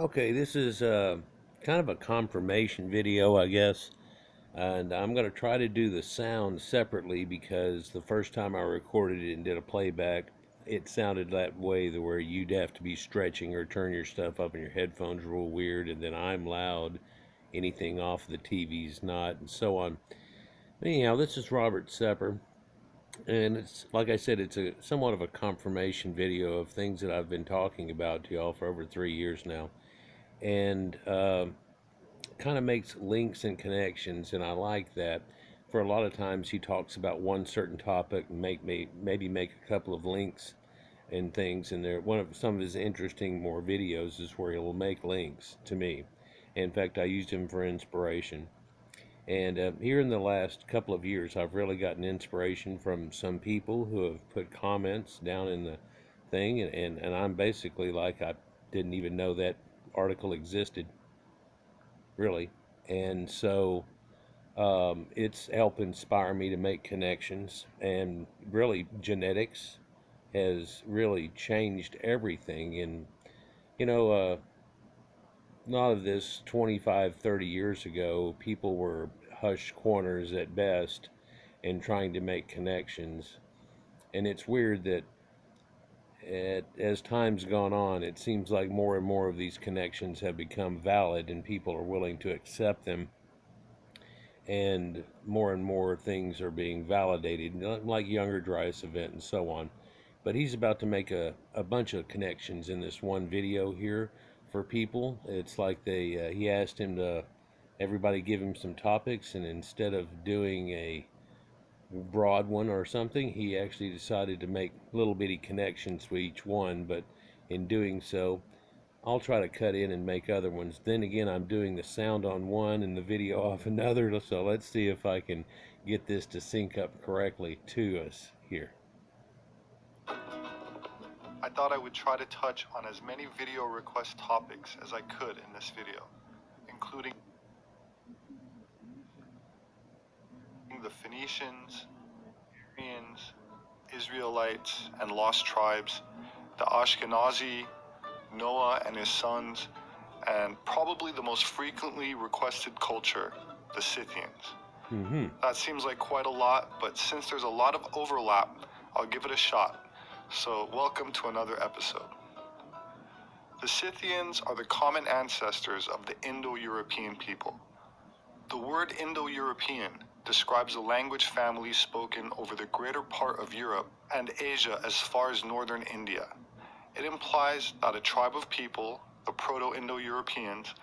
Okay, this is kind of a confirmation video, I guess, and I'm going to try to do the sound separately because the first time I recorded it and did a playback, it sounded that way where you'd have to be stretching or turn your stuff up in your headphones real weird, and then I'm loud, anything off the TV's not, and so on. Anyhow, this is Robert Sepehr, and it's like I said, it's a somewhat of a confirmation video of things that I've been talking about to y'all for over 3 years now, and kind of makes links and connections, and I like that. For a lot of times, he talks about one certain topic and maybe make a couple of links and things. And there, one of some of his interesting more videos is where he will make links to me. In fact, I used him for inspiration. And here in the last couple of years, I've really gotten inspiration from some people who have put comments down in the thing, and I'm basically like I didn't even know that article existed, really. And so it's helped inspire me to make connections. And really, genetics has really changed everything. And, you know, a lot of this 25, 30 years ago, people were hush corners at best and trying to make connections. And it's weird that as time's gone on, it seems like more and more of these connections have become valid and people are willing to accept them, and more things are being validated, like Younger Dryas event and so on. But he's about to make a bunch of connections in this one video here for people. It's like he asked him to everybody give him some topics, and instead of doing a broad one or something, he actually decided to make little bitty connections to each one. But in doing so, I'll try to cut in and make other ones. Then again, I'm doing the sound on one and the video off another, so let's see if I can get this to sync up correctly to us here. I thought I would try to touch on as many video request topics as I could in this video, including the Phoenicians, Syrians, Israelites, and lost tribes, the Ashkenazi, Noah and his sons, and probably the most frequently requested culture, the Scythians. That seems like quite a lot, but since there's a lot of overlap, I'll give it a shot. So welcome to another episode. The Scythians are the common ancestors of the Indo-European people. The word Indo-European describes a language family spoken over the greater part of Europe and Asia as far as northern India. It implies that a tribe of people, the Proto-Indo-Europeans,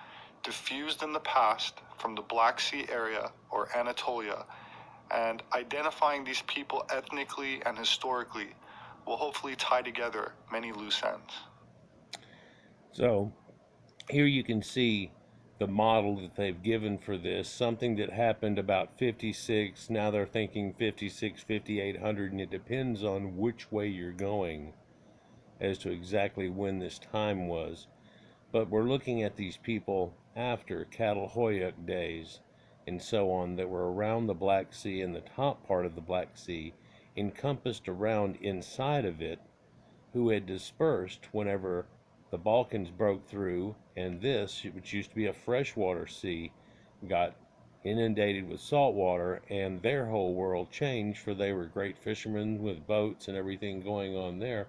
diffused in the past from the Black Sea area or Anatolia, and identifying these people ethnically and historically will hopefully tie together many loose ends. So here you can see the model that they've given for this, something that happened about 56, now they're thinking 56, 5800, and it depends on which way you're going as to exactly when this time was. But we're looking at these people after Catalhoyuk days and so on that were around the Black Sea, and the top part of the Black Sea, encompassed around inside of it, who had dispersed whenever the Balkans broke through, and this, which used to be a freshwater sea, got inundated with salt water, and their whole world changed, for they were great fishermen with boats and everything going on there.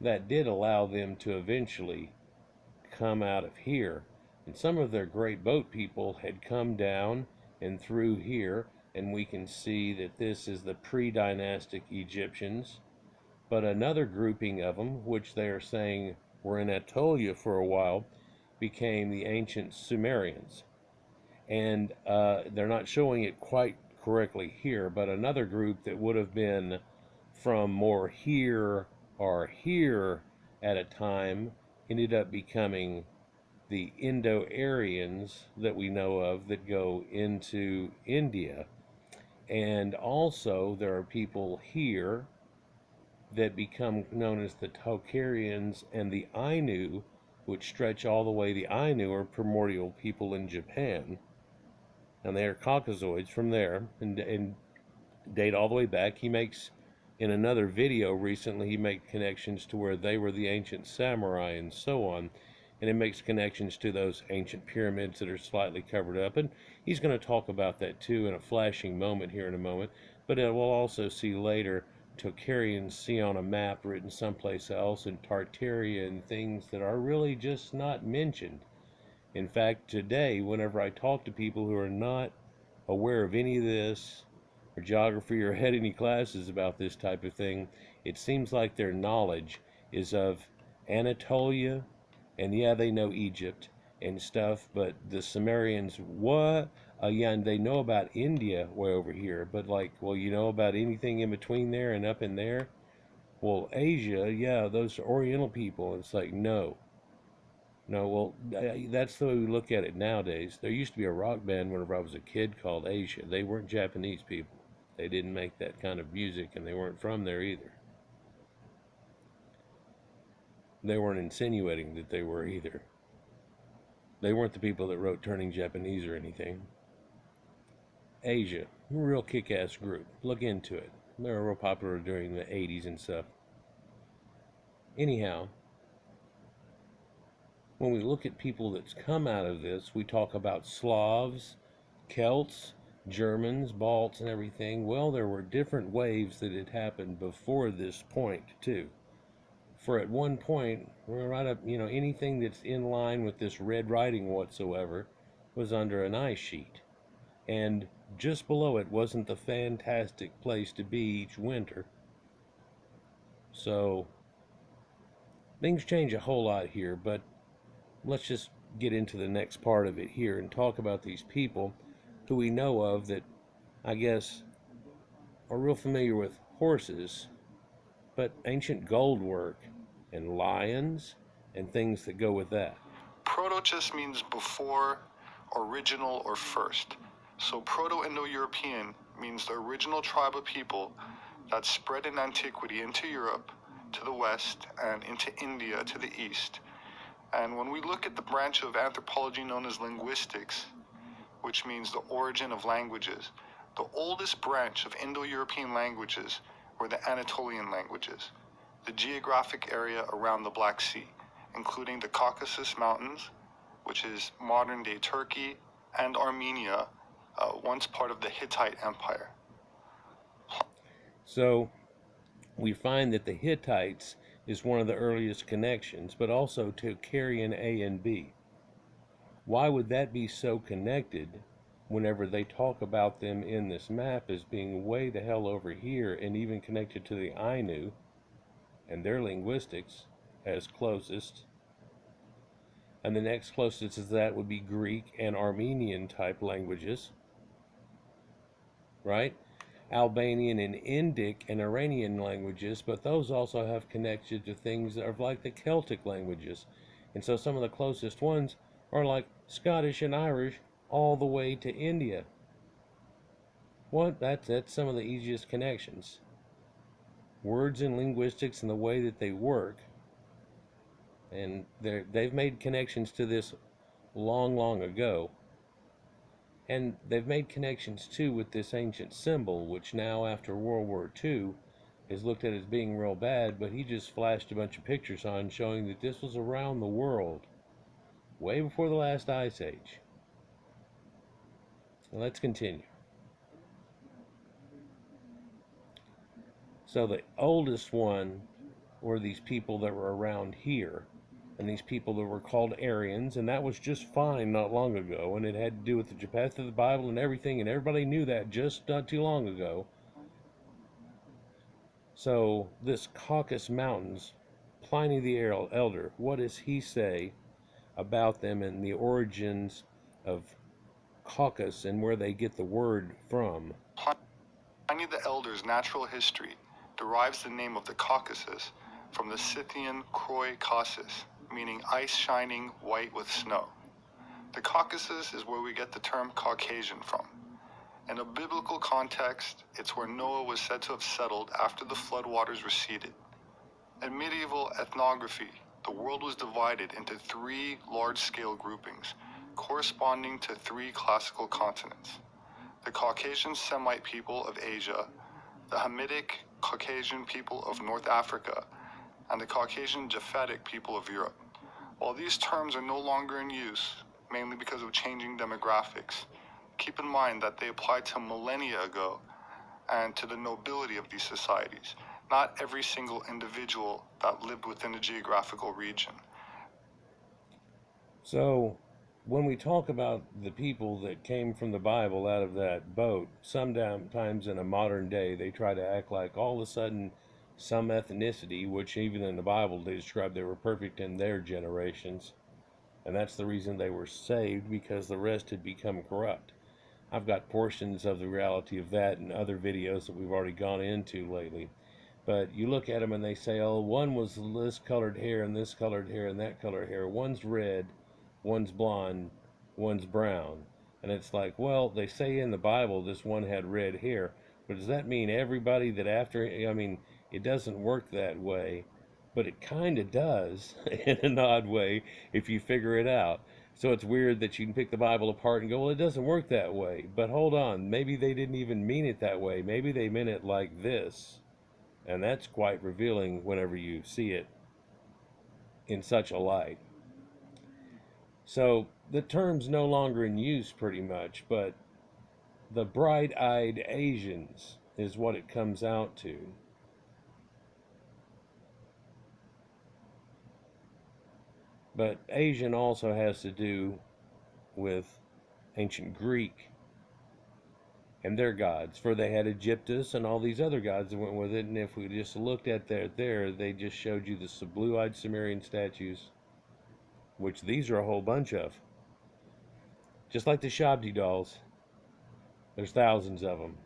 That did allow them to eventually come out of here. And some of their great boat people had come down and through here, and we can see that this is the pre-dynastic Egyptians. But another grouping of them, which they are saying were in Anatolia for a while, became the ancient Sumerians. And they're not showing it quite correctly here, but another group that would have been from more here or here at a time ended up becoming the Indo-Aryans that we know of that go into India. And also there are people here that become known as the Tocharians and the Ainu, which stretch all the way. The Ainu are primordial people in Japan, and they are Caucasoids from there, and date all the way back. He makes, in another video recently, he made connections to where they were the ancient samurai and so on. and it makes connections to those ancient pyramids that are slightly covered up. And he's going to talk about that too in a flashing moment here in a moment. But we'll also see later Tocharian Sea on a map written someplace else, and Tartaria, and things that are really just not mentioned. In fact, today, whenever I talk to people who are not aware of any of this, or geography, or had any classes about this type of thing, it seems like their knowledge is of Anatolia, and yeah, they know Egypt and stuff, but the Sumerians, what? Yeah, and they know about India way over here, but like, well, you know about anything in between there and up in there? Well, Asia, yeah, those are Oriental people. It's like, no. No, well, that's the way we look at it nowadays. There used to be a rock band whenever I was a kid called Asia. They weren't Japanese people. They didn't make that kind of music, and they weren't from there either. They weren't insinuating that they were either. They weren't the people that wrote Turning Japanese or anything. Asia, real kick-ass group. Look into it. They were real popular during the 80s and stuff. Anyhow, when we look at people that's come out of this, we talk about Slavs, Celts, Germans, Balts, and everything. Well, there were different waves that had happened before this point, too. For at one point, we're right up, anything that's in line with this red writing whatsoever was under an ice sheet. And just below it wasn't the fantastic place to be each winter. So, things change a whole lot here, but let's just get into the next part of it here and talk about these people who we know of that I guess are real familiar with horses, but ancient gold work and lions and things that go with that. Proto just means before, original, or first. So Proto-Indo-European means the original tribe of people that spread in antiquity into Europe to the west and into India to the east. And when we look at the branch of anthropology known as linguistics, which means the origin of languages, the oldest branch of Indo-European languages were the Anatolian languages, the geographic area around the Black Sea, including the Caucasus Mountains, which is modern-day Turkey, and Armenia, once part of the Hittite Empire. So we find that the Hittites is one of the earliest connections, but also Tocharian A and B. Why would that be so connected whenever they talk about them in this map as being way the hell over here and even connected to the Ainu and their linguistics as closest? And the next closest to that would be Greek and Armenian type languages, right? Albanian and Indic and Iranian languages, but those also have connection to things that are like the Celtic languages. And so some of the closest ones are like Scottish and Irish all the way to India. What? That's some of the easiest connections. Words and linguistics and the way that they work. And they've made connections to this long, long ago. And they've made connections too with this ancient symbol, which now after World War II is looked at as being real bad, but he just flashed a bunch of pictures on showing that this was around the world way before the last ice age. Let's continue. So the oldest one were these people that were around here, and these people that were called Aryans, and that was just fine not long ago, and it had to do with the path of the Bible and everything, and everybody knew that just not too long ago. So this Caucasus Mountains, Pliny the Elder, what does he say about them and the origins of Caucasus and where they get the word from? Pliny the Elder's natural history derives the name of the Caucasus from the Scythian kroi kausis, meaning ice shining white with snow. The Caucasus is where we get the term Caucasian from. In a biblical context, it's where Noah was said to have settled after the floodwaters receded. In medieval ethnography, the world was divided into three large-scale groupings, corresponding to three classical continents: the Caucasian Semite people of Asia, the Hamitic Caucasian people of North Africa, and the Caucasian Japhetic people of Europe. While these terms are no longer in use, mainly because of changing demographics, keep in mind that they applied to millennia ago and to the nobility of these societies, not every single individual that lived within a geographical region. So, when we talk about the people that came from the Bible out of that boat, sometimes in a modern day, they try to act like all of a sudden some ethnicity, which even in the Bible they describe they were perfect in their generations, and that's the reason they were saved because the rest had become corrupt. I've got portions of the reality of that in other videos that we've already gone into lately. But you look at them and they say, oh, one was this colored hair and this colored hair and that colored hair. One's red, one's blonde, one's brown. And it's like, well, they say in the Bible this one had red hair. But does that mean everybody that after, I mean, it doesn't work that way. But it kind of does in an odd way if you figure it out. So it's weird that you can pick the Bible apart and go, well, it doesn't work that way. But hold on, maybe they didn't even mean it that way. Maybe they meant it like this. And that's quite revealing whenever you see it in such a light. So the term's no longer in use pretty much, but the bright-eyed Asians is what it comes out to. But Asian also has to do with ancient Greek and their gods, for they had Egyptus and all these other gods that went with it. And if we just looked at there, they just showed you the blue-eyed Sumerian statues, which these are a whole bunch of. Just like the Shabdi dolls, there's thousands of them,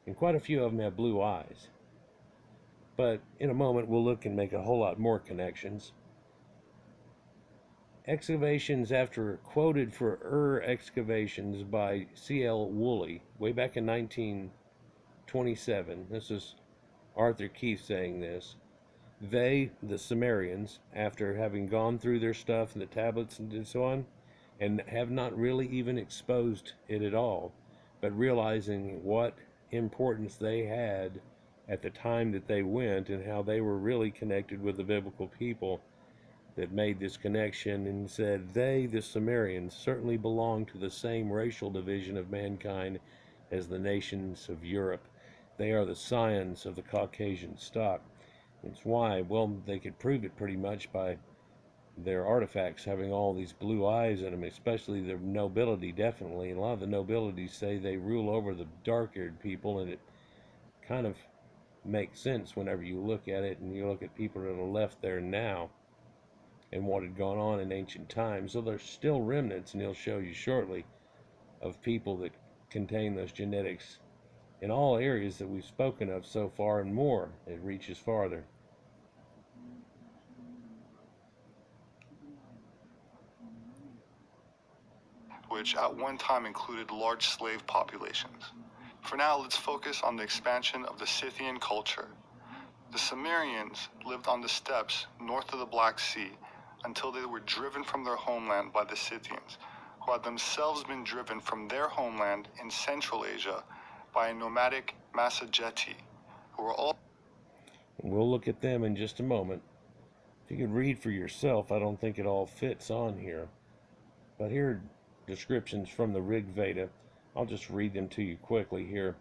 and quite a few of them have blue eyes. But in a moment, we'll look and make a whole lot more connections. Excavations after quoted for excavations by C.L. Woolley way back in 1927. This is Arthur Keith saying this. They, the Sumerians, after having gone through their stuff and the tablets and so on, and have not really even exposed it at all, but realizing what importance they had at the time that they went and how they were really connected with the biblical people that made this connection, and said they, the Sumerians, certainly belong to the same racial division of mankind as the nations of Europe. They are the scions of the Caucasian stock. It's why, well, they could prove it pretty much by their artifacts having all these blue eyes in them, especially the nobility, definitely. And a lot of the nobility say they rule over the dark-haired people, and it kind of makes sense whenever you look at it and you look at people that are left there now and what had gone on in ancient times. So there's still remnants, and he'll show you shortly, of people that contain those genetics in all areas that we've spoken of so far and more. It reaches farther. Which at one time included large slave populations. For now, let's focus on the expansion of the Scythian culture. The Cimmerians lived on the steppes north of the Black Sea until they were driven from their homeland by the Scythians, who had themselves been driven from their homeland in Central Asia by a nomadic Massageti, who were all... We'll look at them in just a moment. If you could read for yourself, I don't think it all fits on here. But here are descriptions from the Rig Veda. I'll just read them to you quickly here.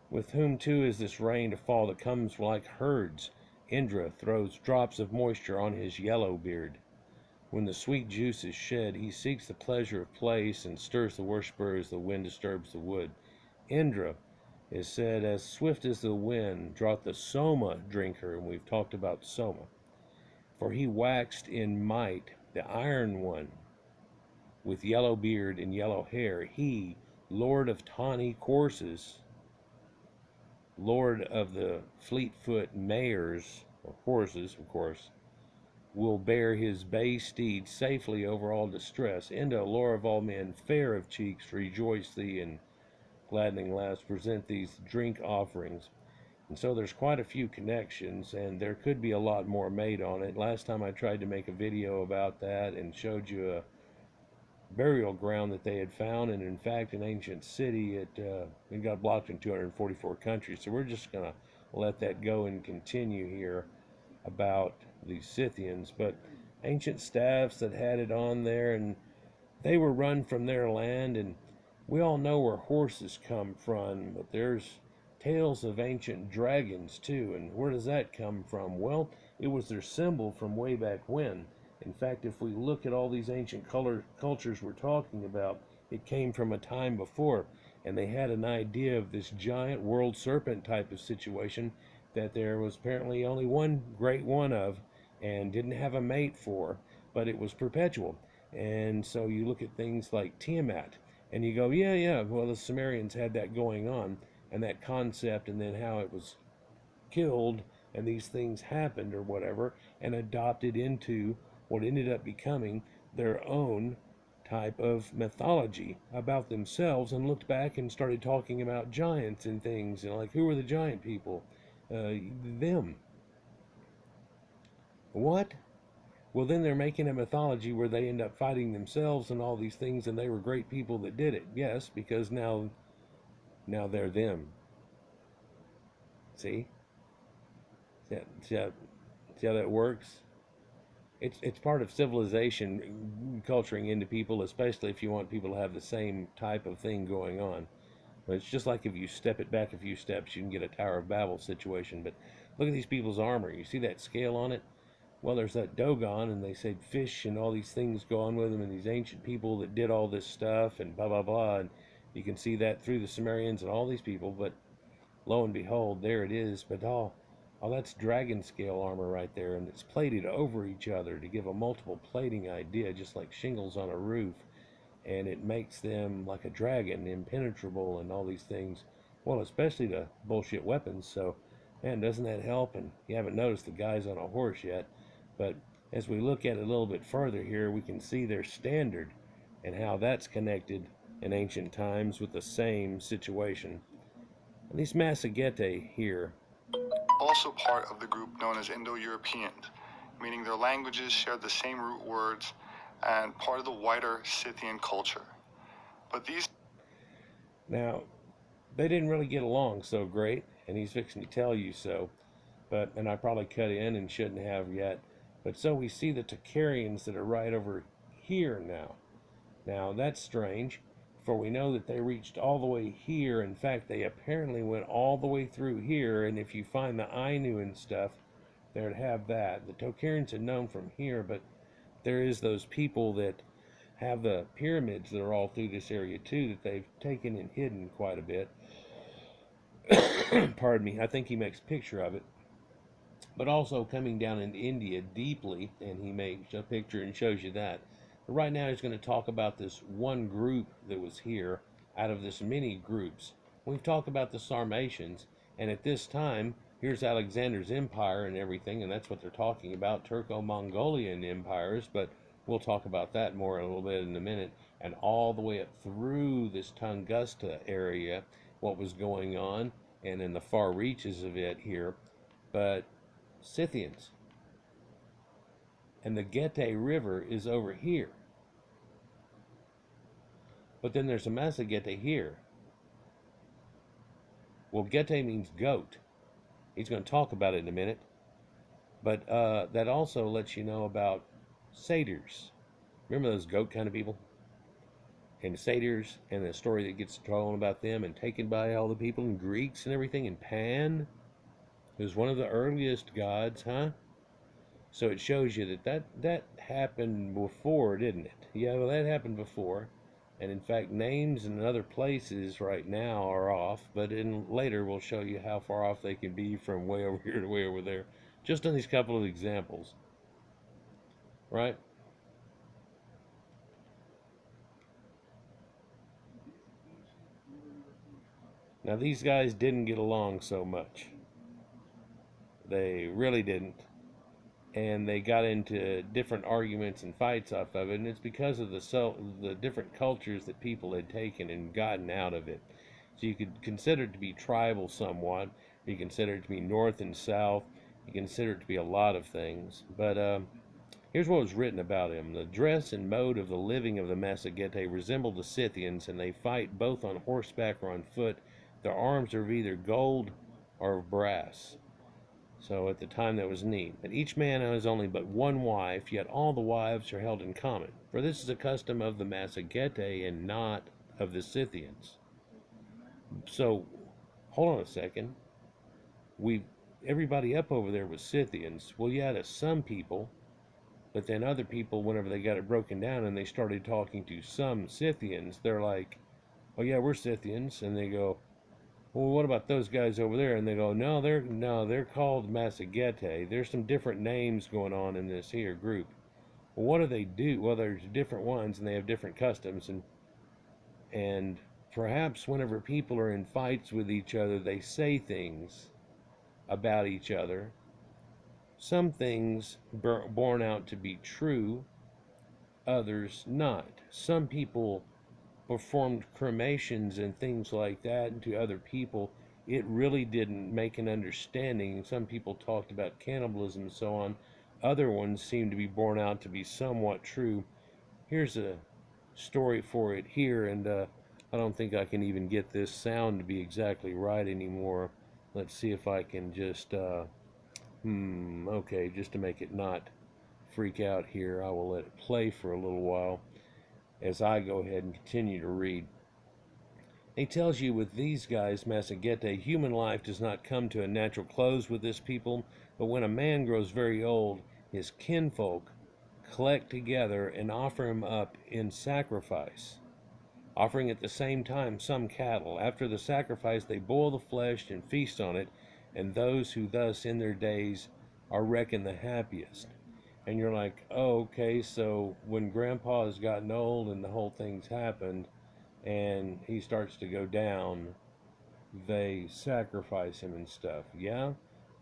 With whom too is this rain to fall that comes like herds? Indra throws drops of moisture on his yellow beard. When the sweet juice is shed, he seeks the pleasure of place and stirs the worshipper as the wind disturbs the wood. Indra is said, as swift as the wind, drought the Soma drinker, and we've talked about Soma. For he waxed in might, the iron one, with yellow beard and yellow hair. He, lord of tawny courses, lord of the fleet-foot mares, or horses, of course, will bear his bay steed safely over all distress. Into lore of all men, fair of cheeks, rejoice thee, and gladdening laughs, present these drink offerings. And so there's quite a few connections, and there could be a lot more made on it. Last time I tried to make a video about that and showed you a burial ground that they had found, and in fact an ancient city. It got blocked in 244 countries. So we're just going to let that go and continue here about the Scythians. But ancient staffs that had it on there, and they were run from their land. And we all know where horses come from, but there's tales of ancient dragons too. And where does that come from? Well, it was their symbol from way back when. In fact, if we look at all these ancient cultures we're talking about, it came from a time before, and they had an idea of this giant world serpent type of situation that there was apparently only one great one of, and didn't have a mate for, but it was perpetual. And so you look at things like Tiamat, and you go, yeah, yeah, well, the Sumerians had that going on, and that concept, and then how it was killed, and these things happened or whatever, and adopted into what ended up becoming their own type of mythology about themselves, and looked back and started talking about giants and things, and like, who are the giant people? Them. What? Well, then they're making a mythology where they end up fighting themselves and all these things, and they were great people that did it. Yes, because now they're them. See? See how that works? It's part of civilization culturing into people, especially if you want people to have the same type of thing going on. But it's just like if you step it back a few steps, you can get a Tower of Babel situation. But look at these people's armor. You see that scale on it? Well, there's that Dogon, and they said fish and all these things go on with them, and these ancient people that did all this stuff, and blah, blah, blah. And you can see that through the Sumerians and all these people. But lo and behold, there it is. But all that's dragon scale armor right there, and it's plated over each other to give a multiple plating idea, just like shingles on a roof. And it makes them like a dragon, impenetrable, and all these things. Well, especially the bullshit weapons. So, man, doesn't that help? And you haven't noticed the guy's on a horse yet. But as we look at it a little bit further here, we can see their standard and how that's connected in ancient times with the same situation. And these Massagetae here, Also part of the group known as Indo-Europeans, meaning their languages share the same root words and part of the wider Scythian culture. But these now, they didn't really get along so great, and he's fixing to tell you so. And I probably cut in and shouldn't have yet. But so we see the Tocharians that are right over here now. Now that's strange, for we know that they reached all the way here. In fact, they apparently went all the way through here, and if you find the Ainu and stuff, they'd have that. The Tocharians are known from here, but there is those people that have the pyramids that are all through this area too that they've taken and hidden quite a bit. Pardon me. I think he makes a picture of it. But also coming down in India deeply, and he makes a picture and shows you that. But right now he's going to talk about this one group that was here out of this many groups. We've talked about the Sarmatians, and at this time, here's Alexander's empire and everything, and that's what they're talking about, Turco-Mongolian empires, but we'll talk about that more a little bit in a minute, and all the way up through this Tunguska area, what was going on, and in the far reaches of it here. But Scythians. And the Getae River is over here. But then there's a Massagetae here. Well, Getae means goat. He's going to talk about it in a minute. But that also lets you know about satyrs. Remember those goat kind of people? And satyrs, and the story that gets told about them and taken by all the people and Greeks and everything. And Pan, who's one of the earliest gods, huh? So it shows you that happened before, didn't it? Yeah, well, that happened before. And in fact, names in other places right now are off, but in later we'll show you how far off they can be from way over here to way over there. Just on these couple of examples. Right? Now, these guys didn't get along so much. They really didn't. And they got into different arguments and fights off of it, and it's because of the different cultures that people had taken and gotten out of it. So you could consider it to be tribal somewhat. You consider it to be north and south. You consider it to be a lot of things. But here's what was written about him. The dress and mode of the living of the Massagetae resemble the Scythians, and they fight both on horseback or on foot. Their arms are of either gold or of brass. So at the time that was neat. That each man has only but one wife, yet all the wives are held in common. For this is a custom of the Massagetae and not of the Scythians. So hold on a second. We Everybody up over there was Scythians. Well, yeah, to some people, but then other people, whenever they got it broken down and they started talking to some Scythians, they're like, "Oh yeah, we're Scythians," and they go, "Well, what about those guys over there?" And they go, "No, they're called Massagetae. There's some different names going on in this here group." Well, what do they do? Well, there's different ones, and they have different customs, and perhaps whenever people are in fights with each other, they say things about each other. Some things born out to be true, others not. Some people performed cremations and things like that to other people. It really didn't make an understanding. Some people talked about cannibalism and so on. Other ones seem to be borne out to be somewhat true. Here's a story for it here, and I don't think I can even get this sound to be exactly right anymore. Let's see if I can just, okay, just to make it not freak out here, I will let it play for a little while as I go ahead and continue to read. He tells you with these guys, Massagetae, human life does not come to a natural close with this people, but when a man grows very old, his kinfolk collect together and offer him up in sacrifice, offering at the same time some cattle. After the sacrifice, they boil the flesh and feast on it, and those who thus in their days are reckoned the happiest. And you're like, oh, okay, so when Grandpa has gotten old and the whole thing's happened, and he starts to go down, they sacrifice him and stuff. Yeah,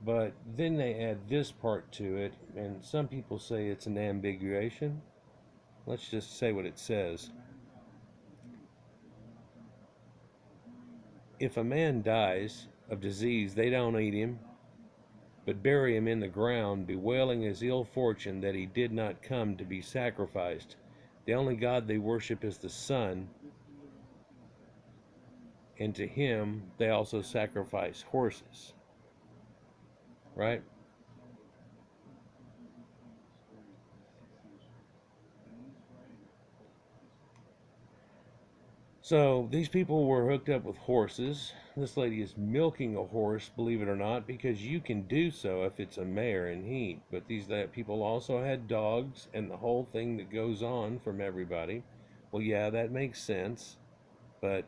but then they add this part to it, and some people say it's an ambiguation. Let's just say what it says. If a man dies of disease, they don't eat him, but bury him in the ground, bewailing his ill fortune that he did not come to be sacrificed. The only God they worship is the sun, and to him they also sacrifice horses, right? So these people were hooked up with horses. This lady is milking a horse, believe it or not, because you can do so if it's a mare in heat. But these people also had dogs and the whole thing that goes on from everybody. Well, yeah, that makes sense. But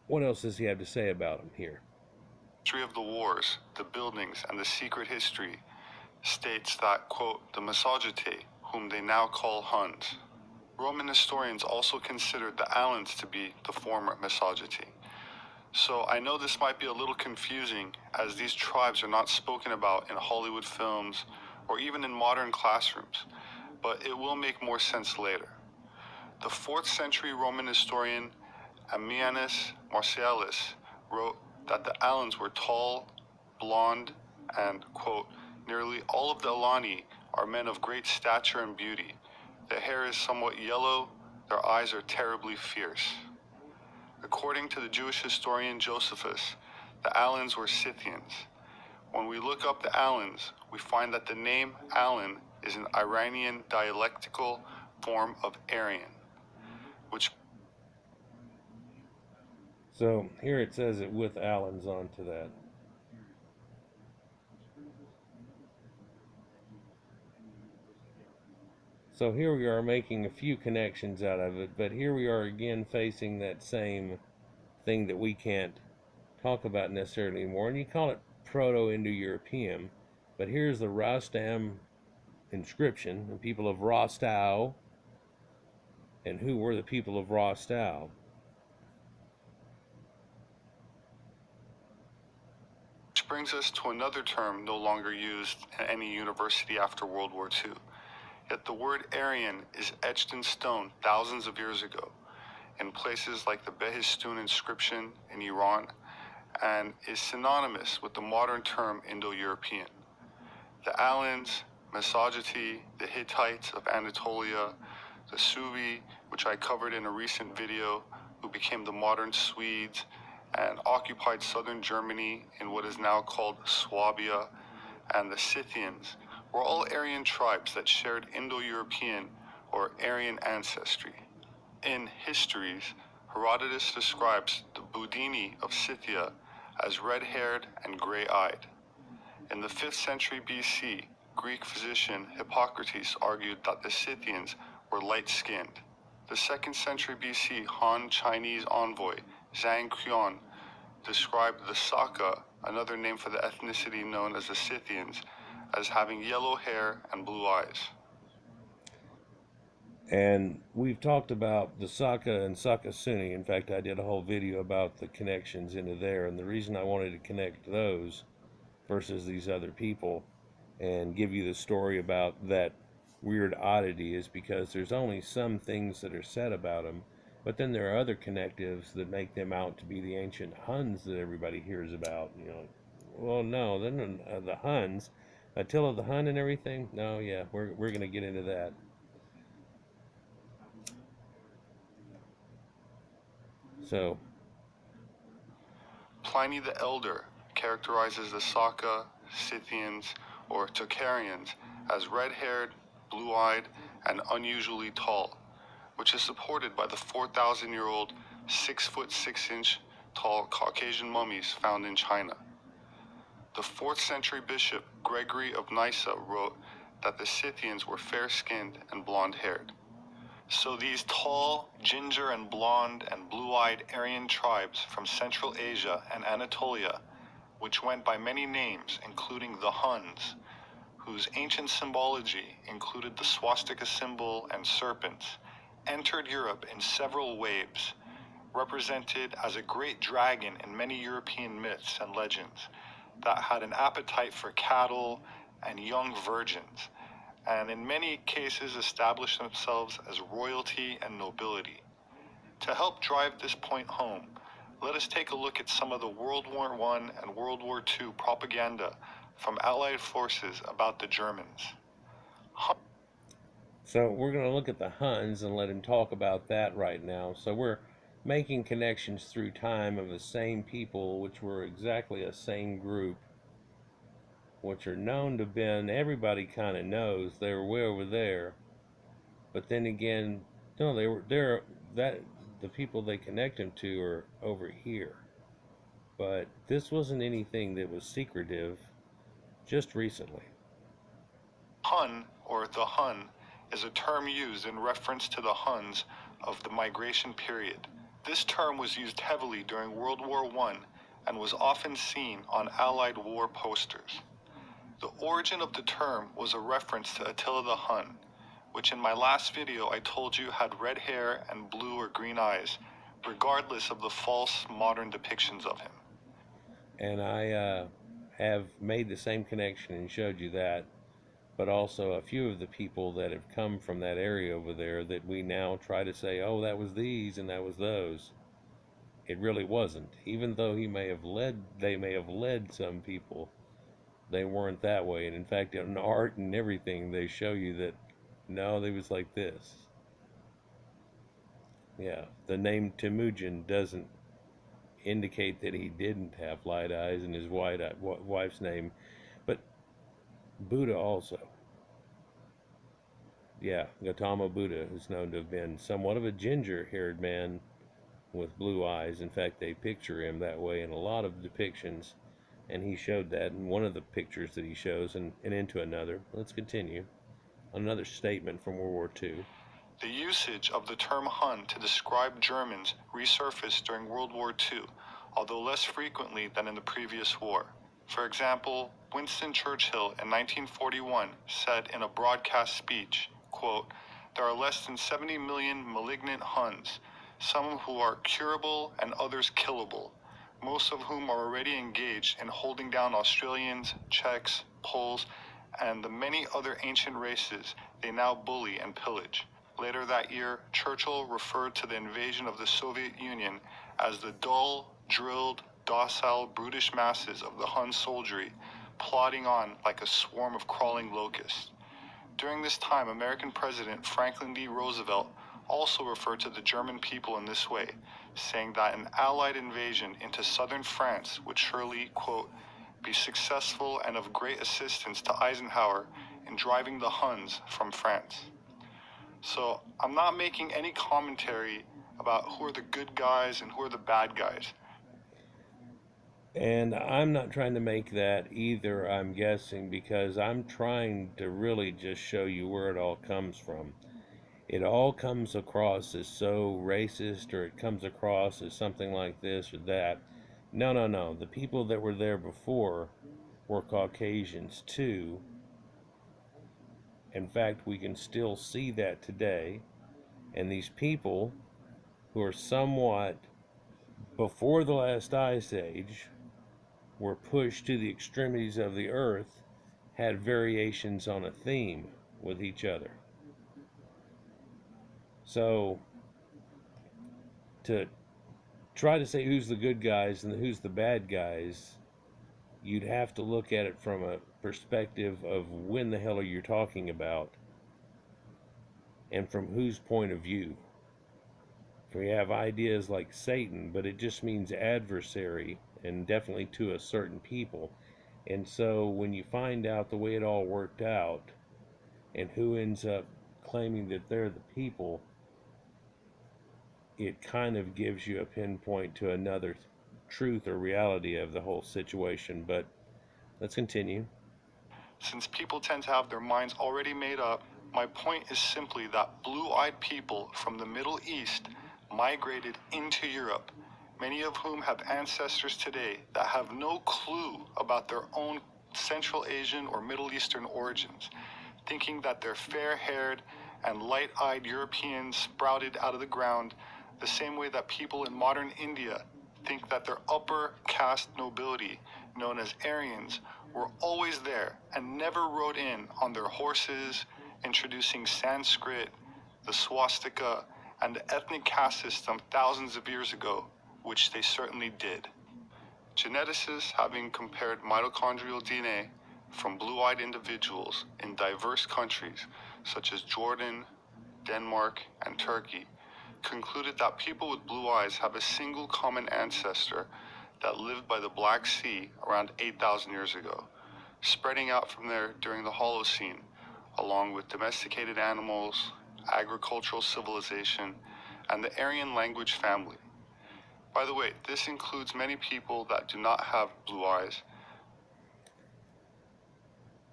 what else does he have to say about them here? History of the wars, the buildings, and the secret history states that, quote, the Massagetae, whom they now call Huns. Roman historians also considered the Alans to be the former Massagetae. So I know this might be a little confusing, as these tribes are not spoken about in Hollywood films or even in modern classrooms, but it will make more sense later. The 4th century Roman historian Ammianus Martialis wrote that the Alans were tall, blonde, and, quote, nearly all of the Alani are men of great stature and beauty. Their hair is somewhat yellow, their eyes are terribly fierce. According to the Jewish historian Josephus, the Alans were Scythians. When we look up the Alans, we find that the name Alan is an Iranian dialectical form of Aryan, which... So here it says it with Alans onto that. So here we are making a few connections out of it, but here we are again facing that same thing that we can't talk about necessarily anymore, and you call it Proto-Indo-European, but here's the Rostam inscription, the people of Rostau, and who were the people of Rostau? Which brings us to another term no longer used in any university after World War II. Yet the word Aryan is etched in stone thousands of years ago in places like the Behistun inscription in Iran, and is synonymous with the modern term Indo-European. The Alans, Massagetae, the Hittites of Anatolia, the Suebi, which I covered in a recent video, who became the modern Swedes, and occupied southern Germany in what is now called Swabia, and the Scythians were all Aryan tribes that shared Indo-European or Aryan ancestry. In Histories, Herodotus describes the Budini of Scythia as red-haired and gray-eyed. In the 5th century BC, Greek physician Hippocrates argued that the Scythians were light-skinned. The 2nd century BC Han Chinese envoy Zhang Qian described the Saka, another name for the ethnicity known as the Scythians, as having yellow hair and blue eyes. And we've talked about the Saka and Saka Sunni. In fact, I did a whole video about the connections into there. And the reason I wanted to connect those versus these other people and give you the story about that weird oddity is because there's only some things that are said about them, but then there are other connectives that make them out to be the ancient Huns that everybody hears about. Well, no, then the Huns, Attila the Hun and everything. No, yeah, we're gonna get into that. So, Pliny the Elder characterizes the Saka, Scythians, or Tocharians as red-haired, blue-eyed, and unusually tall, which is supported by the 4,000-year-old, 6-foot 6-inch tall Caucasian mummies found in China. The 4th century bishop Gregory of Nyssa wrote that the Scythians were fair-skinned and blonde-haired. So these tall, ginger and blonde and blue-eyed Aryan tribes from Central Asia and Anatolia, which went by many names including the Huns, whose ancient symbology included the swastika symbol and serpents, entered Europe in several waves, represented as a great dragon in many European myths and legends that had an appetite for cattle and young virgins, and in many cases established themselves as royalty and nobility. To help drive this point home, let us take a look at some of the World War I and World War II propaganda from Allied forces about the Germans. so we're gonna look at the Huns and let him talk about that right now. So we're making connections through time of the same people, which were exactly a same group, which are known to have been, everybody kind of knows they were way over there, but then again, no, they're that the people they connect them to are over here. But this wasn't anything that was secretive just recently. Hun, or the Hun, is a term used in reference to the Huns of the migration period. This term was used heavily during World War I and was often seen on Allied war posters. The origin of the term was a reference to Attila the Hun, which in my last video I told you had red hair and blue or green eyes, regardless of the false modern depictions of him. And I have made the same connection and showed you that, but also a few of the people that have come from that area over there that we now try to say, oh, that was these and that was those. It really wasn't. Even though they may have led some people, they weren't that way. And in fact, in art and everything, they show you that no, they was like this. Yeah, the name Temujin doesn't indicate that he didn't have light eyes in his wife's name, but Buddha also. Yeah, Gautama Buddha is known to have been somewhat of a ginger-haired man with blue eyes. In fact, they picture him that way in a lot of depictions, and he showed that in one of the pictures that he shows, and into another. Let's continue. Another statement from World War II. The usage of the term Hun to describe Germans resurfaced during World War II, although less frequently than in the previous war. For example, Winston Churchill in 1941 said in a broadcast speech, quote, "There are less than 70 million malignant Huns, some who are curable and others killable, most of whom are already engaged in holding down Australians, Czechs, Poles, and the many other ancient races they now bully and pillage." Later that year, Churchill referred to the invasion of the Soviet Union as the dull, drilled, docile, brutish masses of the Hun soldiery, plodding on like a swarm of crawling locusts. During this time, American President Franklin D. Roosevelt also refer to the German people in this way, saying that an Allied invasion into southern France would surely, quote, be successful and of great assistance to Eisenhower in driving the Huns from France. So I'm not making any commentary about who are the good guys and who are the bad guys. And I'm not trying to make that either, I'm guessing, because I'm trying to really just show you where it all comes from. It all comes across as so racist, or it comes across as something like this or that. No, no, no. The people that were there before were Caucasians too. In fact, we can still see that today. And these people who are somewhat before the last ice age were pushed to the extremities of the earth had variations on a theme with each other. So to try to say who's the good guys and who's the bad guys, you'd have to look at it from a perspective of when the hell are you talking about and from whose point of view. We have ideas like Satan, but it just means adversary, and definitely to a certain people. And so when you find out the way it all worked out and who ends up claiming that they're the people, it kind of gives you a pinpoint to another truth or reality of the whole situation. But let's continue. Since people tend to have their minds already made up, my point is simply that blue-eyed people from the Middle East migrated into Europe, many of whom have ancestors today that have no clue about their own Central Asian or Middle Eastern origins, thinking that they're fair-haired and light-eyed Europeans sprouted out of the ground, the same way that people in modern India think that their upper caste nobility, known as Aryans, were always there and never rode in on their horses, introducing Sanskrit, the swastika, and the ethnic caste system thousands of years ago, which they certainly did. Geneticists, having compared mitochondrial DNA from blue-eyed individuals in diverse countries such as Jordan, Denmark, and Turkey, concluded that people with blue eyes have a single common ancestor that lived by the Black Sea around 8,000 years ago, spreading out from there during the Holocene, along with domesticated animals, agricultural civilization, and the Aryan language family. By the way, this includes many people that do not have blue eyes.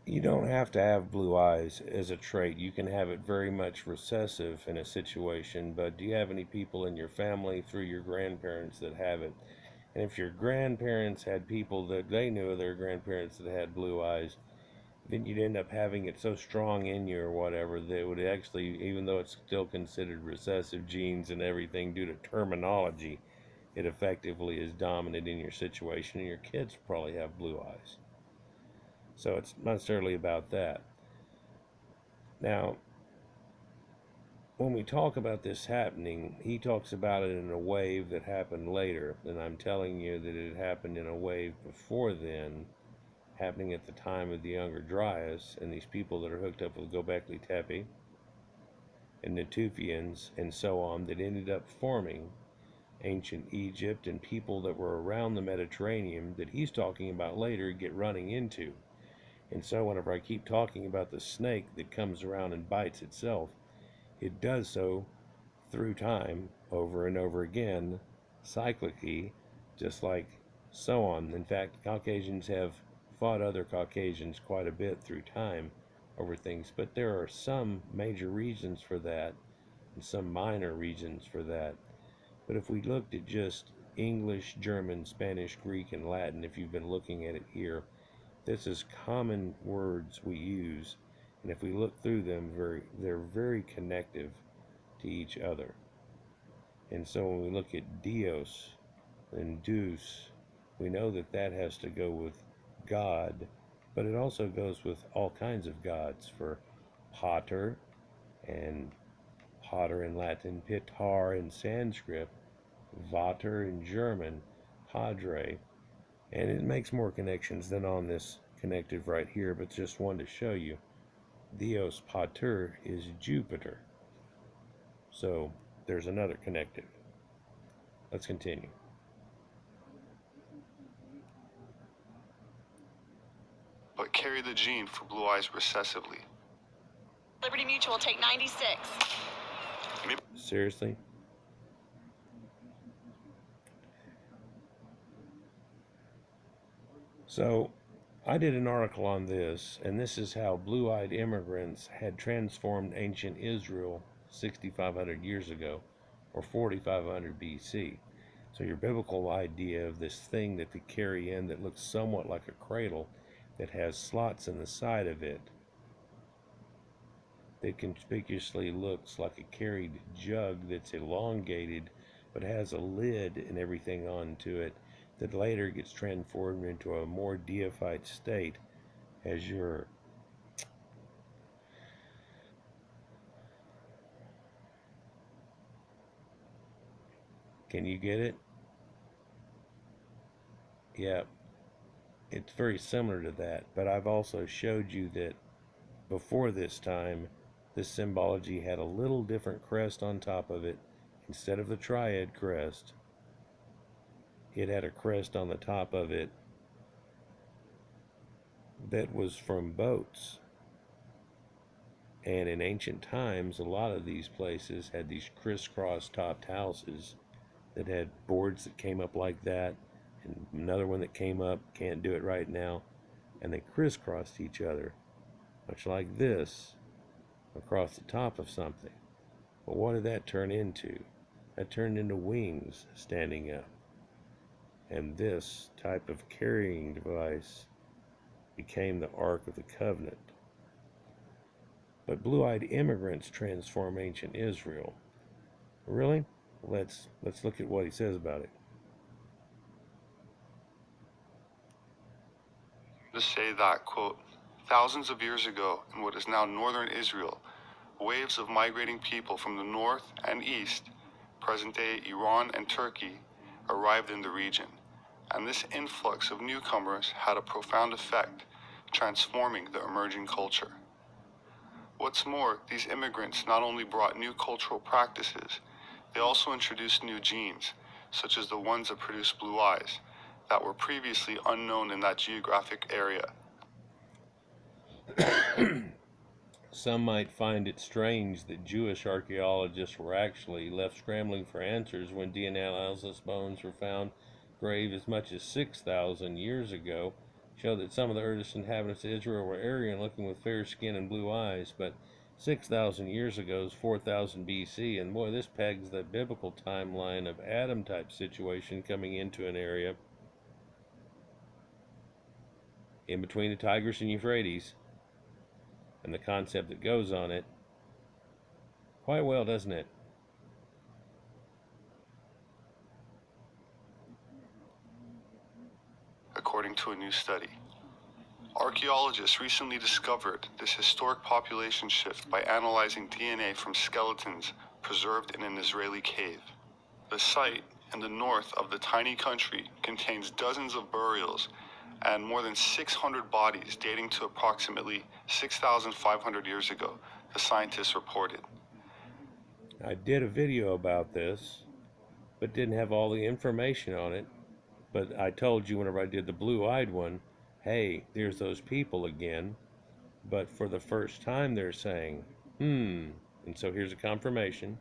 You don't have to have blue eyes as a trait. You can have it very much recessive in a situation, but do you have any people in your family through your grandparents that have it? And if your grandparents had people that they knew of their grandparents that had blue eyes, then you'd end up having it so strong in you or whatever that it would actually, even though it's still considered recessive genes and everything due to terminology, it effectively is dominant in your situation, and your kids probably have blue eyes. So it's not necessarily about that. Now, when we talk about this happening, he talks about it in a wave that happened later, and I'm telling you that it happened in a wave before then, happening at the time of the Younger Dryas, and these people that are hooked up with Göbekli Tepe and Natufians and so on that ended up forming ancient Egypt, and people that were around the Mediterranean that he's talking about later get running into. And so whenever I keep talking about the snake that comes around and bites itself, it does so through time over and over again, cyclically, just like so on. In fact, Caucasians have fought other Caucasians quite a bit through time over things, but there are some major reasons for that and some minor reasons for that. But if we looked at just English, German, Spanish, Greek, and Latin, if you've been looking at it here, this is common words we use, and if we look through them, they're very connective to each other. And so when we look at Dios and Deus, we know that that has to go with God, but it also goes with all kinds of gods, for Pater, and Pater in Latin, Pitar in Sanskrit, Vater in German, Padre, and it makes more connections than on this connective right here, but just one to show you. Dios Pater is Jupiter. So there's another connective. Let's continue. but carry the gene for blue eyes recessively. Liberty Mutual, take 96. Seriously? So I did an article on this, and this is how blue-eyed immigrants had transformed ancient Israel 6,500 years ago, or 4,500 BC. So your biblical idea of this thing that they carry in that looks somewhat like a cradle that has slots in the side of it that conspicuously looks like a carried jug that's elongated but has a lid and everything onto it that later gets transformed into a more deified state as your can you get it? Yeah, it's very similar to that, but I've also showed you that before this time this symbology had a little different crest on top of it. Instead of the triad crest, it had a crest on the top of it that was from boats. And in ancient times, a lot of these places had these crisscross topped houses that had boards that came up like that, and another one that came up, can't do it right now, and they crisscrossed each other, much like this, across the top of something. But what did that turn into? That turned into wings standing up. And this type of carrying device became the Ark of the Covenant. But blue-eyed immigrants transform ancient Israel. Really? Let's look at what he says about it. To say that, quote, thousands of years ago in what is now northern Israel, waves of migrating people from the north and east, present-day Iran and Turkey, arrived in the region, and this influx of newcomers had a profound effect, transforming the emerging culture. What's more, these immigrants not only brought new cultural practices, they also introduced new genes, such as the ones that produce blue eyes, that were previously unknown in that geographic area. Some might find it strange that Jewish archaeologists were actually left scrambling for answers when DNA analysis bones were found grave as much as 6,000 years ago show that some of the earliest inhabitants of Israel were Aryan looking with fair skin and blue eyes, but 6,000 years ago is 4,000 BC, and boy, this pegs the biblical timeline of Adam type situation coming into an area in between the Tigris and Euphrates and the concept that goes on it quite well, doesn't it? According to a new study, archaeologists recently discovered this historic population shift by analyzing DNA from skeletons preserved in an Israeli cave. The site in the north of the tiny country contains dozens of burials and more than 600 bodies dating to approximately 6,500 years ago, the scientists reported. I did a video about this, but didn't have all the information on it. But I told you whenever I did the blue-eyed one, hey, there's those people again. But for the first time they're saying, and so here's a confirmation.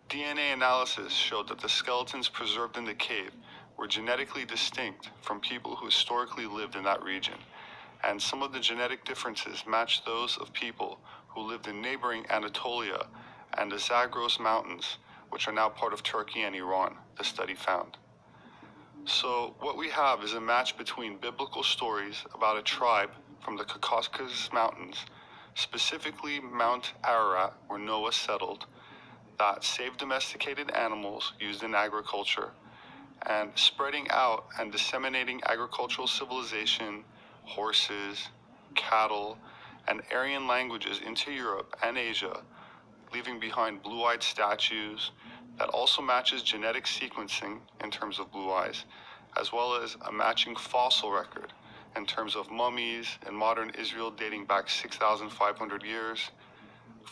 DNA analysis showed that the skeletons preserved in the cave were genetically distinct from people who historically lived in that region, and some of the genetic differences matched those of people who lived in neighboring Anatolia and the Zagros Mountains, which are now part of Turkey and Iran, the study found. So what we have is a match between biblical stories about a tribe from the Caucasus Mountains, specifically Mount Ararat, where Noah settled, that saved domesticated animals used in agriculture, and spreading out and disseminating agricultural civilization, horses, cattle, and Aryan languages into Europe and Asia, leaving behind blue-eyed statues that also matches genetic sequencing in terms of blue eyes, as well as a matching fossil record in terms of mummies in modern Israel dating back 6,500 years,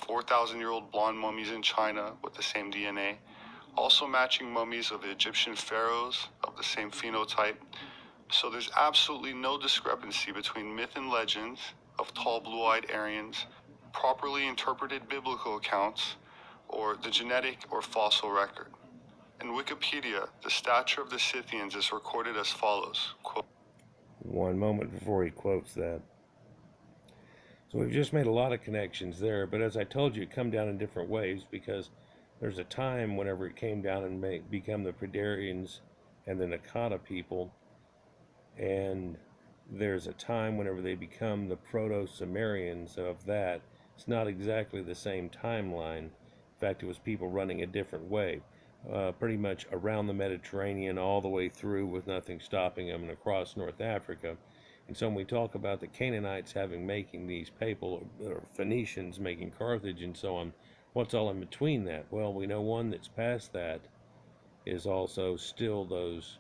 4,000-year-old blonde mummies in China with the same DNA, also matching mummies of Egyptian pharaohs of the same phenotype. So there's absolutely no discrepancy between myth and legends of tall blue-eyed Aryans, properly interpreted biblical accounts, or the genetic or fossil record. In Wikipedia, the stature of the Scythians is recorded as follows, quote, One moment before he quotes that. So we've just made a lot of connections there, but as I told you, it come down in different ways because there's a time whenever it came down and become the Predarians and the Nakata people, and there's a time whenever they become the Proto-Sumerians of that. It's not exactly the same timeline. In fact, it was people running a different way, pretty much around the Mediterranean all the way through with nothing stopping them and across North Africa. And so when we talk about the Canaanites making these papal, or Phoenicians making Carthage and so on, what's all in between that? Well, we know one that's past that is also still those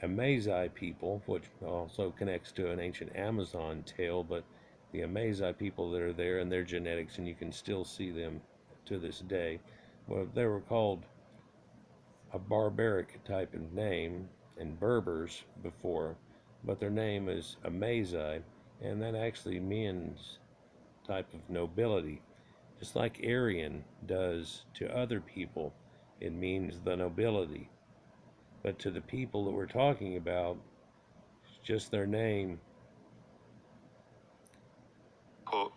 Amazigh people, which also connects to an ancient Amazon tale, but the Amazigh people that are there and their genetics, and you can still see them to this day. Well, they were called a barbaric type of name and Berbers before, but their name is Amazigh, and that actually means type of nobility. Just like Aryan does to other people, it means the nobility. But to the people that we're talking about, it's just their name. quote,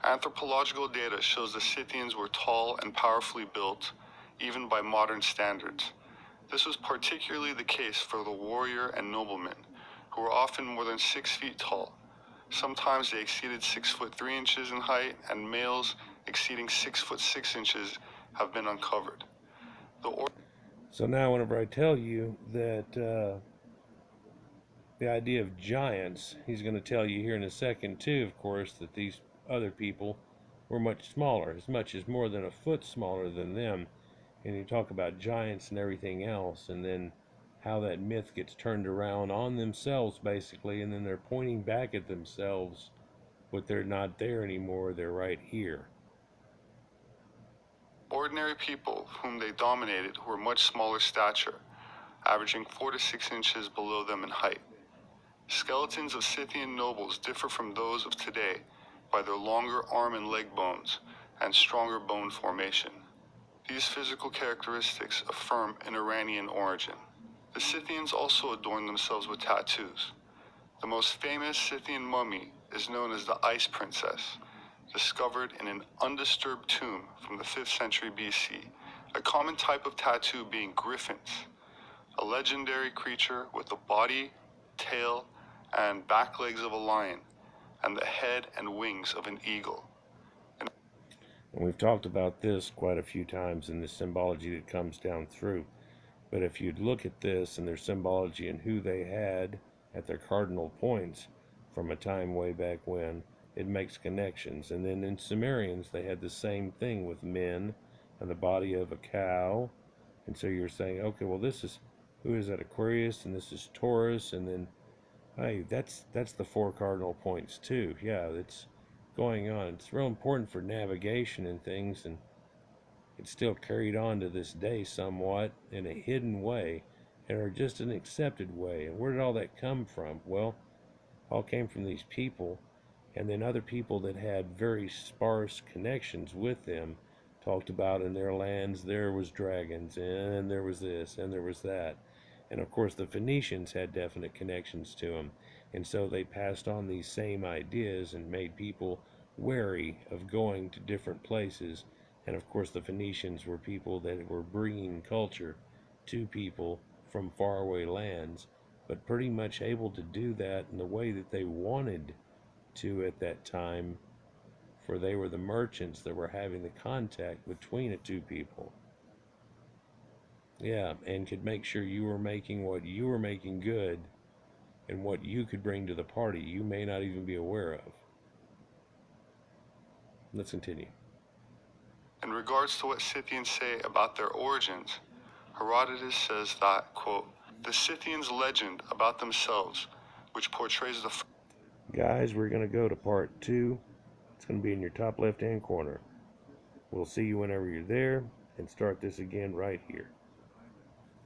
anthropological data shows the Scythians were tall and powerfully built, even by modern standards. This was particularly the case for the warrior and noblemen, who were often more than 6 feet tall. Sometimes they exceeded 6 foot 3 inches in height, and males exceeding 6 foot 6 inches have been uncovered. So now whenever I tell you that the idea of giants, he's going to tell you here in a second too, of course, that these other people were much smaller, as much as more than a foot smaller than them. And you talk about giants and everything else, and then how that myth gets turned around on themselves basically, and then they're pointing back at themselves, but they're not there anymore, they're right here. Ordinary people whom they dominated were much smaller stature, averaging 4 to 6 inches below them in height. Skeletons of Scythian nobles differ from those of today by their longer arm and leg bones and stronger bone formation. These physical characteristics affirm an Iranian origin. The Scythians also adorned themselves with tattoos. The most famous Scythian mummy is known as the Ice Princess, discovered in an undisturbed tomb from the 5th century BC, a common type of tattoo being griffins, a legendary creature with the body, tail, and back legs of a lion, and the head and wings of an eagle. And we've talked about this quite a few times in the symbology that comes down through. But if you'd look at this and their symbology and who they had at their cardinal points from a time way back when, it makes connections. And then in Sumerians, they had the same thing with men and the body of a cow. And so you're saying, okay, well, this is, who is that, Aquarius, and this is Taurus, and then, hey, that's the 4 cardinal points too. Yeah, it's going on. It's real important for navigation and things, and it's still carried on to this day somewhat in a hidden way, or just an accepted way. And where did all that come from? Well, all came from these people, and then other people that had very sparse connections with them talked about in their lands there was dragons, and there was this, and there was that. And of course the Phoenicians had definite connections to them, and so they passed on these same ideas and made people wary of going to different places. And of course the Phoenicians were people that were bringing culture to people from faraway lands, but pretty much able to do that in the way that they wanted to at that time, for they were the merchants that were having the contact between the two people. Yeah, and could make sure you were making what you were making good and what you could bring to the party you may not even be aware of. Let's continue. In regards to what Scythians say about their origins, Herodotus says that, quote, the Scythians' legend about themselves, which portrays the... Guys, we're going to go to part 2. It's going to be in your top left hand corner. We'll see you whenever you're there, and start this again right here.